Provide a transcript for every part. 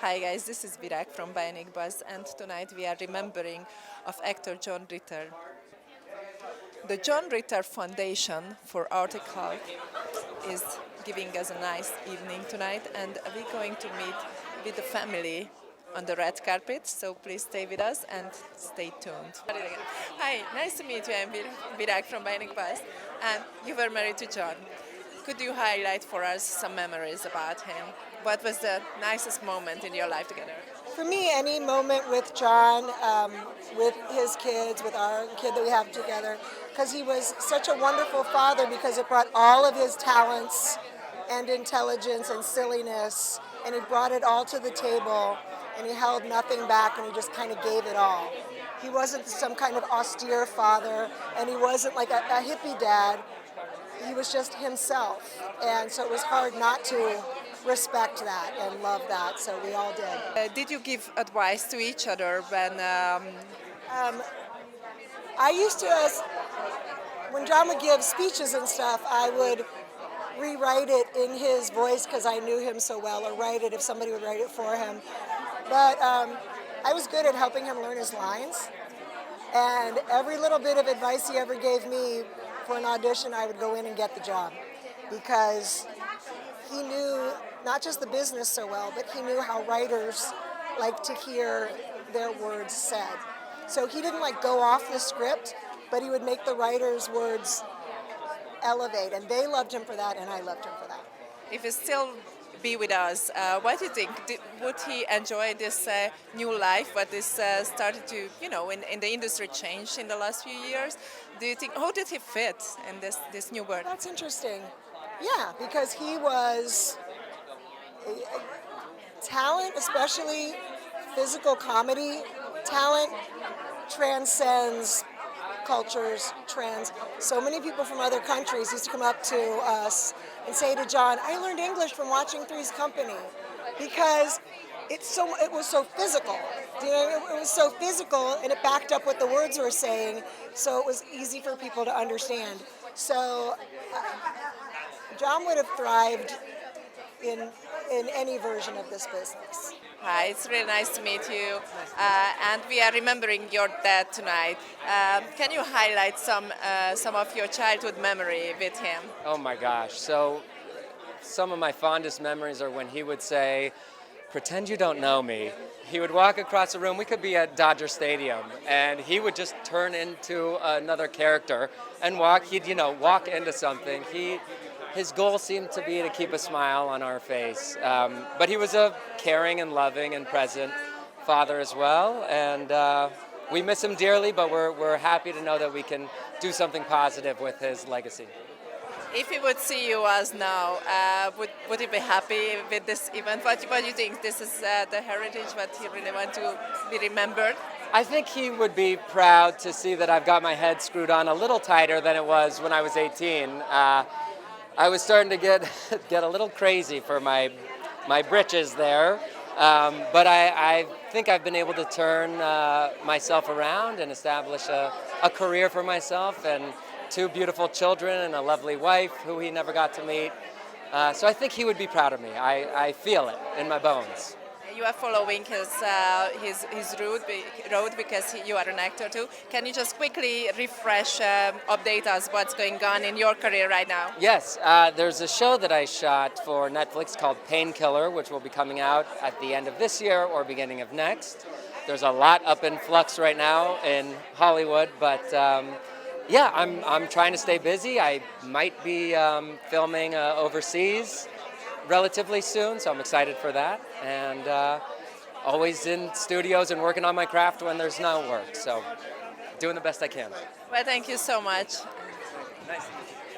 Hi guys, this is Virak from Bionic Buzz, and tonight we are remembering of actor John Ritter. The John Ritter Foundation for Aortic Health is giving us a nice evening tonight, and we're going to meet with the family on the red carpet, so please stay with us and stay tuned. Hi, nice to meet you. I'm Virak from Bionic Buzz, and you were married to John. Could you highlight for us some memories about him? What was the nicest moment in your life together? For me, any moment with John, with his kids, with our kid that we have together, because he was such a wonderful father because it brought all of his talents and intelligence and silliness, and he brought it all to the table, and he held nothing back, and he just kind of gave it all. He wasn't some kind of austere father, and he wasn't like a hippie dad. He was just himself, and so it was hard not to respect that and love that, so we all did. Did you give advice to each other when? I used to, when John would give speeches and stuff, I would rewrite it in his voice because I knew him so well, or write it if somebody would write it for him. But I was good at helping him learn his lines, and every little bit of advice he ever gave me for an audition, I would go in and get the job, because he knew not just the business so well, but he knew how writers like to hear their words said. So he didn't like go off the script, but he would make the writers' words elevate, and they loved him for that, and I loved him for that. If he still be with us, what do you think? Would he enjoy this new life? What is started to, in the industry change in the last few years? Do you think, how did he fit in this new world? That's interesting. Yeah, because he was talent, especially physical comedy talent, transcends cultures, trends. So many people from other countries used to come up to us and say to John, I learned English from watching Three's Company, because it was so physical. It was so physical, and it backed up what the words were saying, so it was easy for people to understand. So John would have thrived in any version of this business. Hi, it's really nice to meet you, and we are remembering your dad tonight. Can you highlight some of your childhood memory with him? Oh my gosh, so some of my fondest memories are when he would say, pretend you don't know me. He would walk across the room, we could be at Dodger Stadium, and he would just turn into another character and he'd walk into something. His goal seemed to be to keep a smile on our face, but he was a caring and loving and present father as well, and we miss him dearly, but we're happy to know that we can do something positive with his legacy. If he would see you as now, would he be happy with this event? What do you think? This is the heritage, what he really wants to be remembered? I think he would be proud to see that I've got my head screwed on a little tighter than it was when I was 18. I was starting to get a little crazy for my britches there, but I think I've been able to turn myself around and establish a career for myself, and 2 beautiful children and a lovely wife who he never got to meet. So I think he would be proud of me. I feel it in my bones. You are following his road because you are an actor too. Can you just quickly refresh, update us what's going on in your career right now? Yes, there's a show that I shot for Netflix called Painkiller, which will be coming out at the end of this year or beginning of next. There's a lot up in flux right now in Hollywood, but yeah, I'm trying to stay busy. I might be filming overseas relatively soon, so I'm excited for that, and always in studios and working on my craft when there's no work, so doing the best I can. Well, thank you so much. Nice to meet you.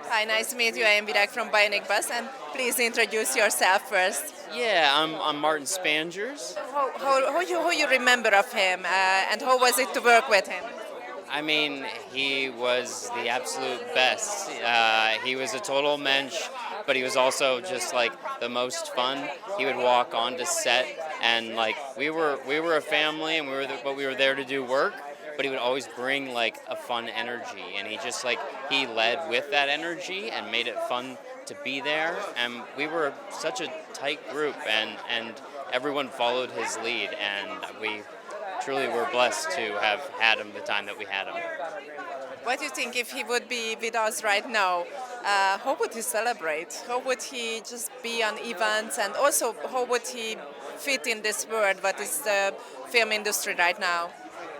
Hi, nice to meet you. I am Virak from Bionic Buzz, and please introduce yourself first. Yeah, I'm Martin Spangers. How you remember of him, and how was it to work with him? I mean, he was the absolute best. He was a total mensch, but he was also just like the most fun. He would walk onto set, and like we were a family, and we were there to do work. But he would always bring like a fun energy, and he led with that energy and made it fun to be there. And we were such a tight group, and everyone followed his lead, and we truly were blessed to have had him the time that we had him. What do you think if he would be with us right now? How would he celebrate? How would he just be on events? And also, how would he fit in this world? What is the film industry right now?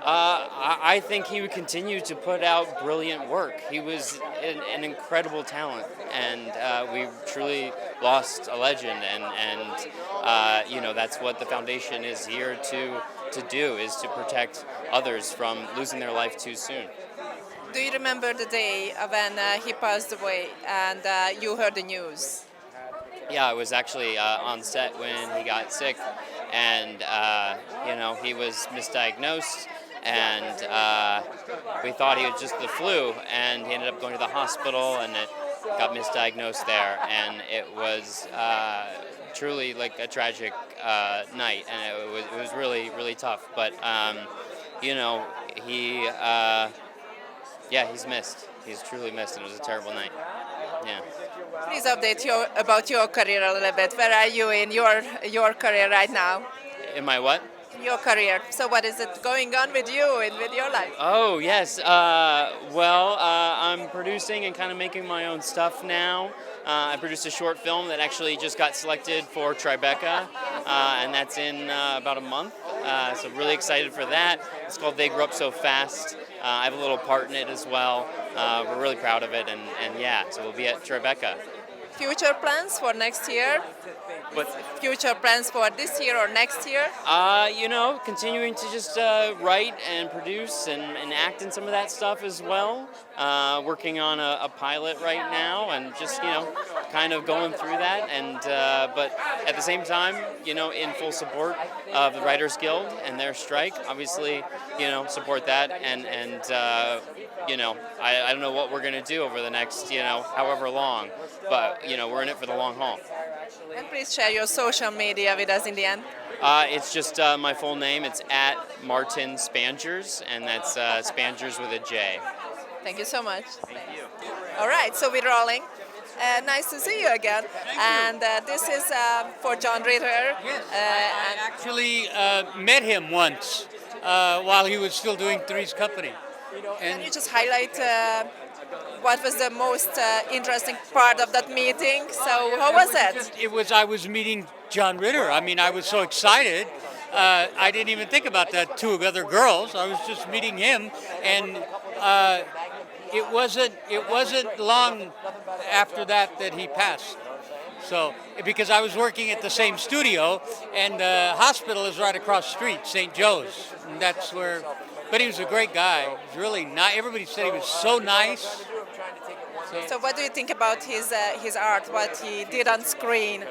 I think he would continue to put out brilliant work. He was an incredible talent, and we truly lost a legend. And you know, that's what the foundation is here to do, is to protect others from losing their life too soon. Do you remember the day when he passed away and you heard the news? Yeah, I was actually on set when he got sick, and you know, he was misdiagnosed, and we thought he was just the flu, and he ended up going to the hospital, and it got misdiagnosed there, and it was truly like a tragic night, and it was really, really tough. But you know, yeah, he's missed. He's truly missed, and it was a terrible night. Yeah. Please update about your career a little bit. Where are you in your career right now? In my what? In your career. So what is it going on with you and with your life? Oh, yes. Well, I'm producing and kind of making my own stuff now. I produced a short film that actually just got selected for Tribeca, and that's in about a month. So really excited for that. It's called They Grew Up So Fast. I have a little part in it as well. We're really proud of it, and yeah, so we'll be at Tribeca. Future plans for next year? But Future plans for this year or next year? you know, continuing to just write and produce and act in some of that stuff as well. Working on a pilot right now, and just, you know, kind of going through that. And but at the same time, you know, in full support of the Writers Guild and their strike. Obviously, you know, support that, and you know, I don't know what we're going to do over the next, you know, however long, but, you know, we're in it for the long haul. And please share your social media with us in the end. It's just my full name. It's at Martin Spangers, and that's Spangers with a J. Thank you so much. Thank you. All right, so we're rolling. Nice to see you again. And this is for John Ritter. Yes, I actually met him once while he was still doing Three's Company. Can you just highlight what was the most interesting part of that meeting? So how was it? I was meeting John Ritter. I mean, I was so excited. I didn't even think about the two other girls. I was just meeting him, and it wasn't long after that he passed. So, because I was working at the same studio, and the hospital is right across the street, St. Joe's, and that's where. But he was a great guy. He was really nice. Everybody said he was so nice. So what do you think about his art, what he did on screen?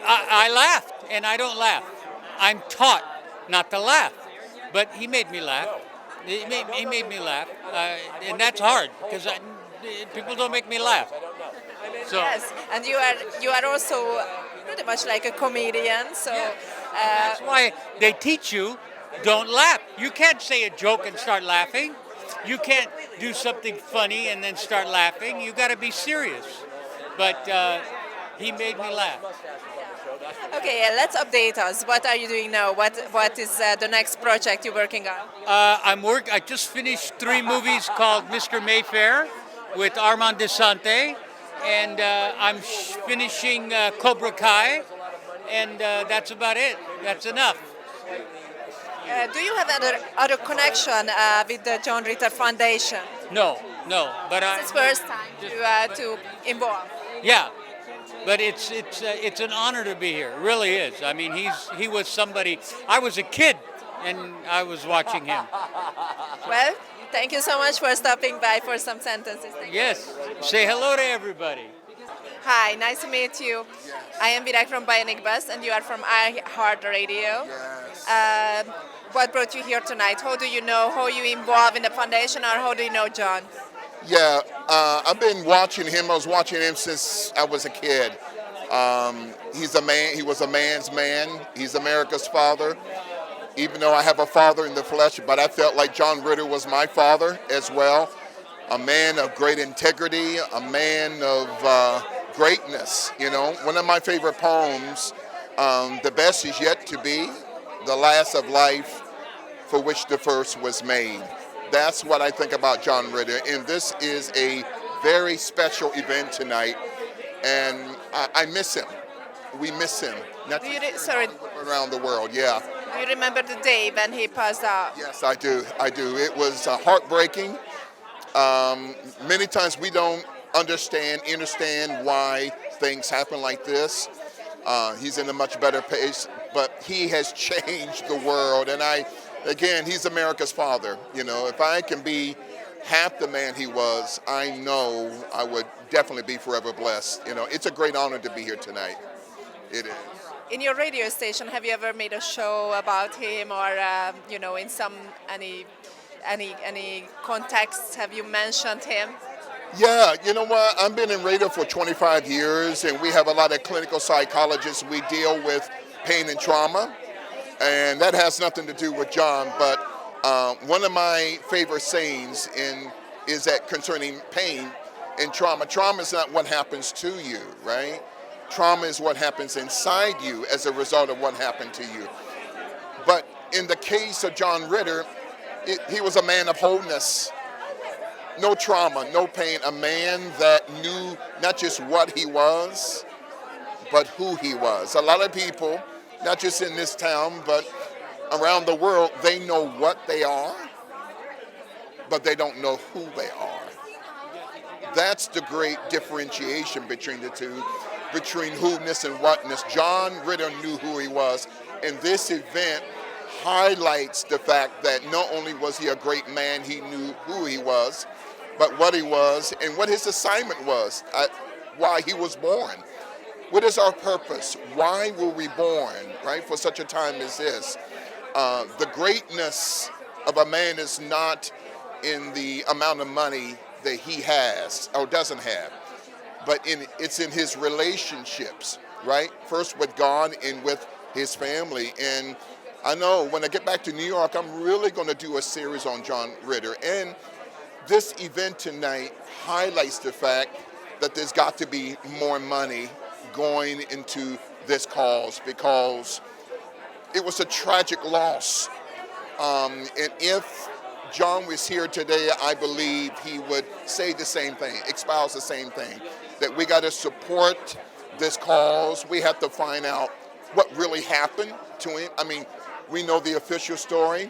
I laughed, and I don't laugh. I'm taught not to laugh, but he made me laugh. He made me laugh, and that's hard because people don't make me laugh. So. Yes, and you are also pretty much like a comedian. So that's why they teach you. Don't laugh. You can't say a joke and start laughing. You can't do something funny and then start laughing. You got to be serious. But he made me laugh. Okay, let's update us. What are you doing now? What is the next project you're working on? I just finished 3 movies called Mr. Mayfair with Armand Desante, and I'm finishing Cobra Kai, and that's about it. That's enough. Do you have other connection with the John Ritter Foundation? No. But it's first time to involve. Yeah, but it's an honor to be here. It really is. I mean, he was somebody. I was a kid, and I was watching him. Well, thank you so much for stopping by for some sentences. Yes. Say hello to everybody. Hi, nice to meet you. I am Birak from Bionic Buzz, and you are from iHeartRadio. Yes. What brought you here tonight? How do you know? How you involved in the foundation, or how do you know John? Yeah, I've been watching him. I was watching him since I was a kid. He's a man. He was a man's man. He's America's father. Even though I have a father in the flesh, but I felt like John Ritter was my father as well. A man of great integrity, a man of greatness. You know, one of my favorite poems The best is yet to be, the last of life for which the first was made. That's what I think about John Ritter, and this is a very special event tonight, and I miss him. We miss him. Not Do you just sorry, around the world, yeah. do you remember the day when he passed out? Yes, I do. I do. It was heartbreaking. Many times we don't understand why things happen like this. He's in a much better pace, but he has changed the world. And again, he's America's father. You know, if I can be half the man he was, I know I would definitely be forever blessed. You know, it's a great honor to be here tonight. It is. In your radio station, have you ever made a show about him, or in some any context, have you mentioned him? Yeah, you know what? I've been in radio for 25 years, and we have a lot of clinical psychologists. We deal with pain and trauma, and that has nothing to do with John. But one of my favorite sayings is that concerning pain and trauma. Trauma is not what happens to you, right? Trauma is what happens inside you as a result of what happened to you. But in the case of John Ritter, he was a man of wholeness. No trauma, no pain, a man that knew not just what he was, but who he was. A lot of people, not just in this town, but around the world, they know what they are, but they don't know who they are. That's the great differentiation between the two, between who-ness and what-ness. John Ritter knew who he was, and this event highlights the fact that not only was he a great man, he knew who he was, but what he was and what his assignment was, why he was born. What is our purpose? Why were we born, right, for such a time as this? The greatness of a man is not in the amount of money that he has or doesn't have, but it's in his relationships, right? First with God and with his family. And I know when I get back to New York, I'm really going to do a series on John Ritter. And this event tonight highlights the fact that there's got to be more money going into this cause, because it was a tragic loss. And if John was here today, I believe he would say the same thing, espouse the same thing, that we got to support this cause. We have to find out what really happened to him. I mean, we know the official story,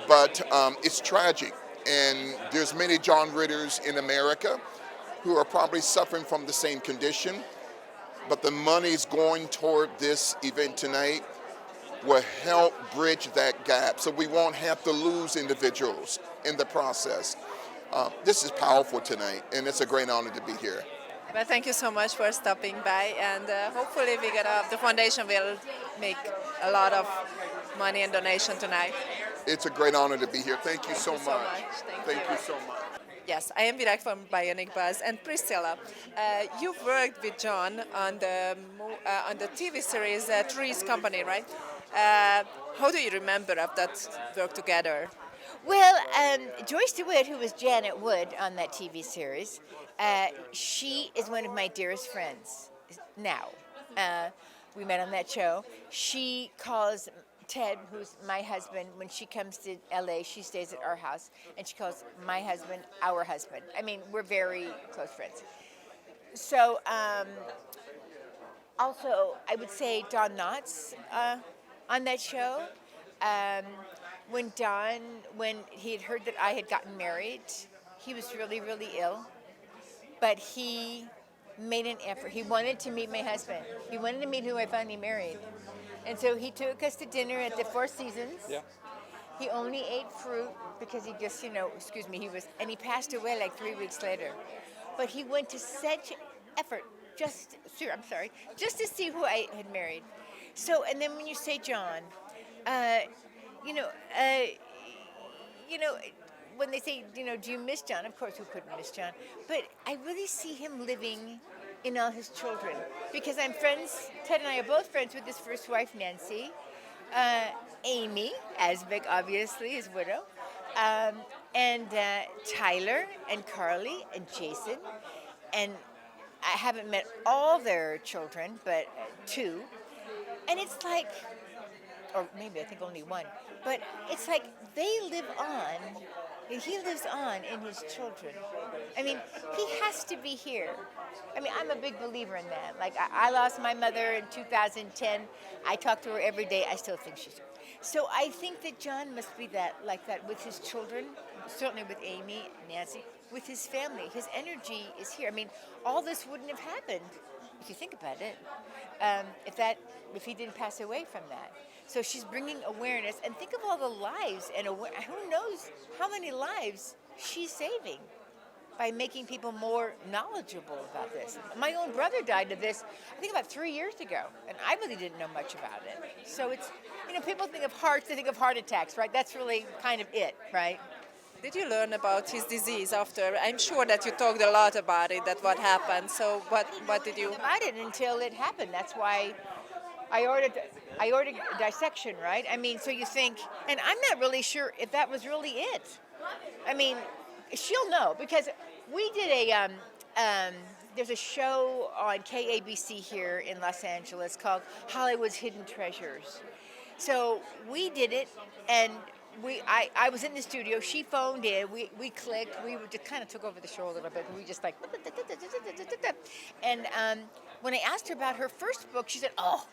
but it's tragic. And there's many John Ritters in America who are probably suffering from the same condition, but the money's going toward this event tonight will help bridge that gap so we won't have to lose individuals in the process. This is powerful tonight, and it's a great honor to be here. Well, thank you so much for stopping by, and hopefully the foundation will make a lot of money and donation tonight. It's a great honor to be here. Thank you so so much. much. Thank you so much. Yes, I am Virak from Bionic Buzz, and Priscilla, you worked with John on the TV series Three's Company, right? How do you remember of that work together? Well, Joyce DeWitt, who was Janet Wood on that TV series, she is one of my dearest friends now. We met on that show. She calls Ted, who's my husband, when she comes to LA, she stays at our house, and she calls my husband our husband. I mean, we're very close friends. So, also, I would say Don Knotts on that show. When he had heard that I had gotten married, he was really, really ill, but he made an effort. He wanted to meet my husband. He wanted to meet who I finally married. And so he took us to dinner at the Four Seasons. Yeah. He only ate fruit because he just, and he passed away like 3 weeks later. But he went to such effort just to see who I had married. So, and then when you say John, when they say, do you miss John? Of course, who couldn't miss John? But I really see him living in all his children, because I'm friends, Ted and I are both friends with his first wife, Nancy, Amy Yasbeck, obviously, his widow, and Tyler and Carly and Jason, and I haven't met all their children, but two, And it's like, or maybe I think only one, but it's like they live on, and he lives on in his children. I mean, he has to be here. I mean, I'm a big believer in that. Like, I lost my mother in 2010. I talk to her every day. I still think she's here. So I think that John must be that, like that with his children, certainly with Amy, Nancy, with his family. His energy is here. I mean, all this wouldn't have happened, if you think about it, if he didn't pass away from that. So she's bringing awareness, and think of all the lives, and who knows how many lives she's saving by making people more knowledgeable about this. My own brother died of this, I think about 3 years ago, and I really didn't know much about it. So it's, people think of hearts, they think of heart attacks, right? That's really kind of it, right? Did you learn about his disease after? I'm sure that you talked a lot about it, that what happened. So what did you? About it until it happened. That's why aortic dissection, right? I mean, so you think, and I'm not really sure if that was really it. I mean, she'll know because we did there's a show on KABC here in Los Angeles called Hollywood's Hidden Treasures. So we did it, and I was in the studio. She phoned in. We clicked. We just kind of took over the show a little bit. And we just like, and when I asked her about her first book, she said, "Oh,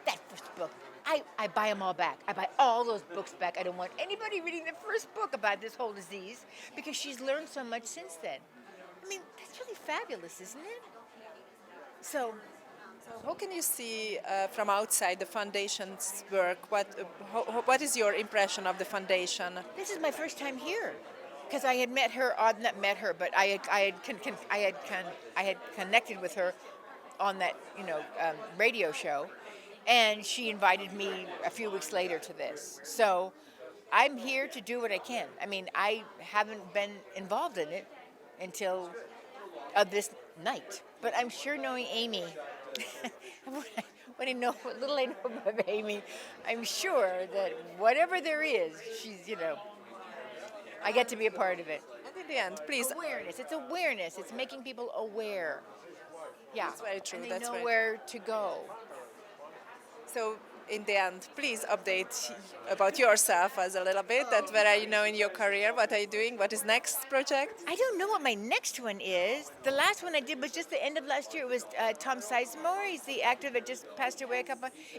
that first book. I buy them all back. I buy all those books back. I don't want anybody reading the first book about this whole disease because she's learned so much since then." I mean, that's really fabulous, isn't it? So how can you see from outside the foundation's work? What is your impression of the foundation? this is my first time here because I had met her, not met her, but I had connected with her on that radio show, and she invited me a few weeks later to this. So I'm here to do what I can. I mean, I haven't been involved in it until this night, but I'm sure knowing Amy, what little I know of Amy, I'm sure that whatever there is, she's, I get to be a part of it. And in the end, please. Awareness. It's awareness. It's making people aware. Yeah. That's very true. And they know where to go. So in the end, please update about yourself as a little bit. That where are you now in your career? What are you doing? What is next project? I don't know what my next one is. The last one I did was just the end of last year. It was Tom Sizemore. He's the actor that just passed away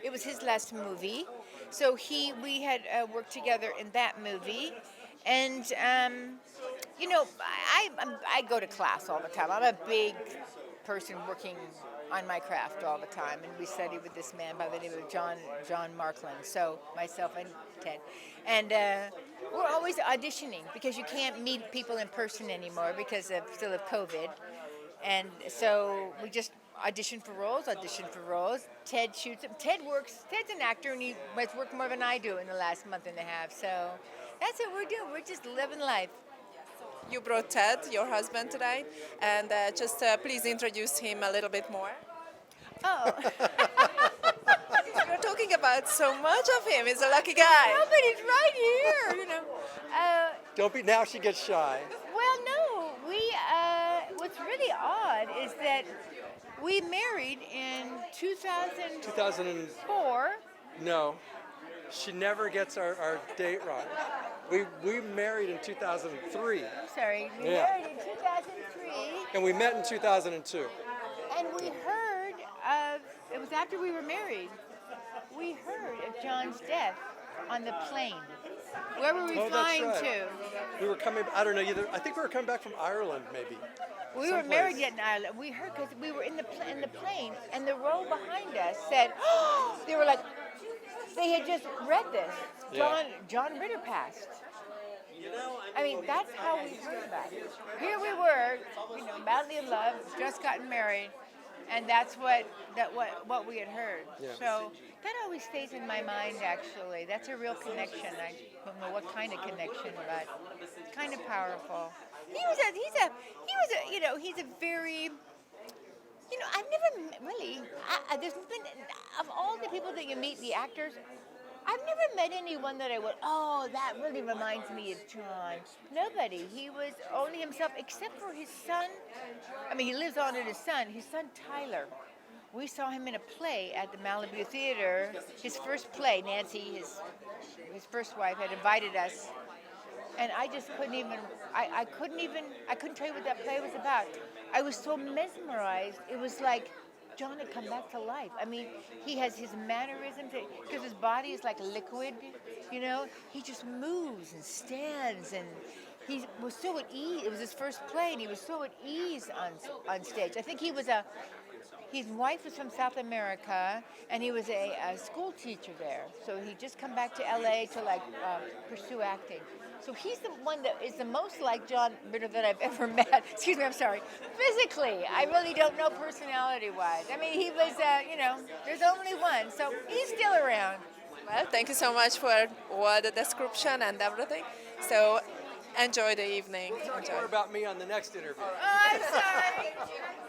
It was his last movie. So we had worked together in that movie. And, I go to class all the time. I'm a big person working on my craft all the time, and we study with this man by the name of John Markland. So myself and Ted, and we're always auditioning because you can't meet people in person anymore because of COVID, and so we just audition for roles. Ted shoots them. Ted's an actor, and he has worked more than I do in the last month and a half. So that's what we're doing. We're just living life. You brought Ted, your husband, tonight, and just please introduce him a little bit more. Oh. You're talking about so much of him. He's a lucky guy. No, but he's right here, Don't be, now she gets shy. Well, no, what's really odd is that we married in 2004. No, she never gets our date right. We married in 2003. I'm sorry, we married in 2003. And we met in 2002. And we heard it was after we were married, we heard of John's death on the plane. Where were we flying to? We were coming, I don't know, I think we were coming back from Ireland, maybe. We were married yet in Ireland. We heard because we were in the plane, and the row behind us said, oh, they were like, they had just read this. John Ritter passed. I mean, that's how we heard about it. Here we were, madly in love, just gotten married, and that's what we had heard. Yeah. So that always stays in my mind. Actually, that's a real connection. I don't know what kind of connection, but it's kind of powerful. He's a very. I've never really. There's been of all the people that you meet, the actors. I've never met anyone that I went, oh, that really reminds me of John. Nobody. He was only himself, except for his son. I mean, he lives on in his son. His son, Tyler, We saw him in a play at the Malibu Theater. His first play, Nancy, his first wife, had invited us, and I just couldn't even. I couldn't tell you what that play was about. I was so mesmerized. It was like John had come back to life. I mean, he has his mannerisms, because his body is like liquid, you know? He just moves and stands, and he was so at ease. It was his first play, and he was so at ease on stage. I think his wife was from South America, and he was a school teacher there. So he just come back to LA to pursue acting. So he's the one that is the most like John Ritter that I've ever met. Excuse me, I'm sorry. Physically, I really don't know personality-wise. I mean, he was, there's only one, so he's still around. Well, thank you so much for all the description and everything. So enjoy the evening. Talk more about me on the next interview. Oh, I'm sorry.